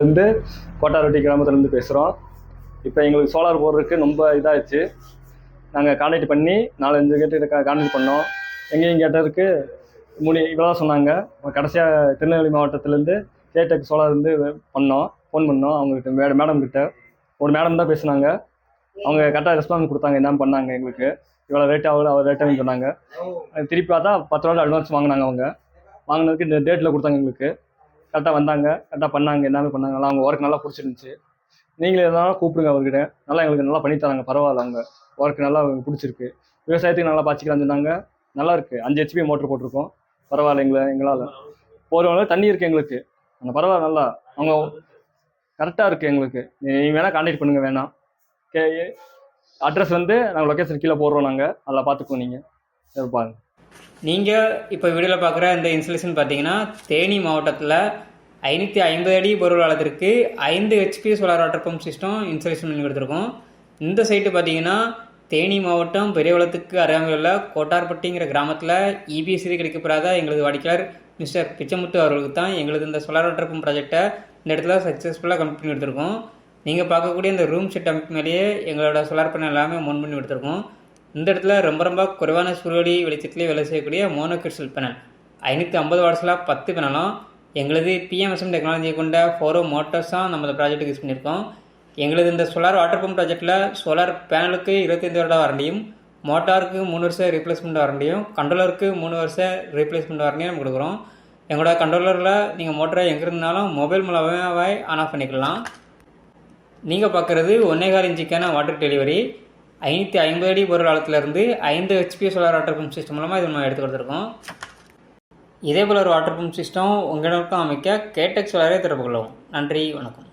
வந்து கோட்டாரெட்டி கிராமத்துலேருந்து பேசுகிறோம். இப்போ எங்களுக்கு சோலார் போடுறதுக்கு ரொம்ப இதாகிடுச்சு. நாங்கள் கான்டாக்ட் பண்ணி 4-5 கேட்டு கான்டாக்ட் பண்ணோம். எங்கேயும் கேட்டதுக்கு இவ்வளோ சொன்னாங்க. கடைசியாக திருநெல்வேலி மாவட்டத்திலேருந்து கேடெக் சோலார் வந்து ஃபோன் பண்ணோம். அவங்ககிட்ட மேடம் கிட்ட ஒரு மேடம் தான் பேசுனாங்க. அவங்க கரெக்டாக ரெஸ்பான்ஸ் கொடுத்தாங்க. என்ன பண்ணாங்க, எங்களுக்கு இவ்வளோ ரேட் ஆகல அவர் ரேட்டாக சொன்னாங்க. திருப்பி பார்த்தா 10 ரூபா அட்வான்ஸ் வாங்கினாங்க. அவங்க வாங்கினதுக்கு இந்த டேட்டில் கொடுத்தாங்க. எங்களுக்கு கரெக்டாக வந்தாங்க, கரெக்டாக பண்ணாங்க, எல்லாமே பண்ணாங்க. நல்லா அவங்க ஒர்க் நல்லா பிடிச்சிருந்துச்சி. நீங்களே எதனாலும் கூப்பிடுங்க அவர்கிட்ட. நல்லா எங்களுக்கு நல்லா பண்ணித்தராங்க. பரவாயில்ல, அவங்க ஒர்க் நல்லா பிடிச்சிருக்கு. விவசாயத்துக்கு நல்லா பாய்ச்சிக்கலாம்னு சொன்னாங்க. நல்லா இருக்குது. 5 HP மோட்ரு போட்டிருக்கோம். பரவாயில்ல, எங்களால் போகிறவங்க தண்ணி இருக்குது எங்களுக்கு. அந்த பரவாயில்ல, நல்லா அவங்க கரெக்டாக இருக்குது எங்களுக்கு. நீங்கள் வேணால் கான்டாக்ட் பண்ணுங்கள். வேணாம் அட்ரஸ் வந்து நாங்கள் லொக்கேஷன் கீழே போடுறோம். நாங்கள் அதில் பார்த்துக்குவோம். நீங்கள் பாருங்கள். நீங்கள் இப்போ வீடியோவில் பார்க்குற இந்த இன்ஸ்டலேஷன் பார்த்தீங்கன்னா தேனி மாவட்டத்தில் 550 அடி பொருள் ஆழத்திற்கு 5 HP solar water pump system installation பண்ணி கொடுத்துருக்கோம். இந்த சைட்டு பார்த்தீங்கன்னா தேனி மாவட்டம் பெரியவளத்துக்கு அருகாமையில் உள்ள கோட்டார்பட்டிங்கிற கிராமத்தில் EBC கிடைக்கப்படாத எங்களது வாடிக்கையாளர் மிஸ்டர் பிச்சமுத்து அவர்களுக்கு தான் எங்களது இந்த சோலார் வாட்டர் பம்ப் ப்ராஜெக்டை இந்த இடத்துல சக்ஸஸ்ஃபுல்லாக கம்ப்ளீட் பண்ணி எடுத்திருக்கோம். நீங்கள் பார்க்கக்கூடிய இந்த ரூம் செட் அமைப்பு மேலேயே எங்களோட சோலார் பேனல் எல்லாமே மவுண்ட் பண்ணி எடுத்திருக்கோம். இந்த இடத்துல ரொம்ப குறைவான சூரியொளி வெளிச்சத்திலே வேலை செய்யக்கூடிய மோனோகிறிஸ்டல் பேனல் 550 வாட்ஸில் 10 பேனலும் எங்களது PMSM டெக்னாலஜியை கொண்ட 4 மோட்டர்ஸ் தான் நம்ம இந்த ப்ராஜெக்ட்டுக்கு யூஸ் பண்ணியிருக்கோம். எங்களது இந்த சோலார் வாட்டர் பம்ப் ப்ராஜெக்டில் சோலார் பேனலுக்கு 25 வருட வாரண்டியும், மோட்டாருக்கு 3 வருஷம் ரீப்ளேஸ்மெண்ட் வாரண்டியும், கண்ட்ரோலருக்கு 3 வருஷம் ரீப்ளேஸ்மெண்ட் வாரண்டியும் நம்ம கொடுக்குறோம். எங்களோட கண்ட்ரோலரில் நீங்கள் மோட்டரை எங்கே இருந்தாலும் மொபைல் மூலமாகவே ஆன் ஆஃப் பண்ணிக்கலாம். நீங்கள் பார்க்குறது 1.25 இன்ச்சுக்கான வாட்டர் டெலிவரி 550 அடி பொருள் ஆழத்திலிருந்து 5 HP solar water pump system மூலமாக இது நம்ம எடுத்து கொடுத்துருக்கோம். இதே போல் ஒரு வாட்டர் பம்ப் சிஸ்டம் உங்களுக்கும் அமைக்க கேடெக் சோலாரை தொடர்பு கொள்ளவும். நன்றி, வணக்கம்.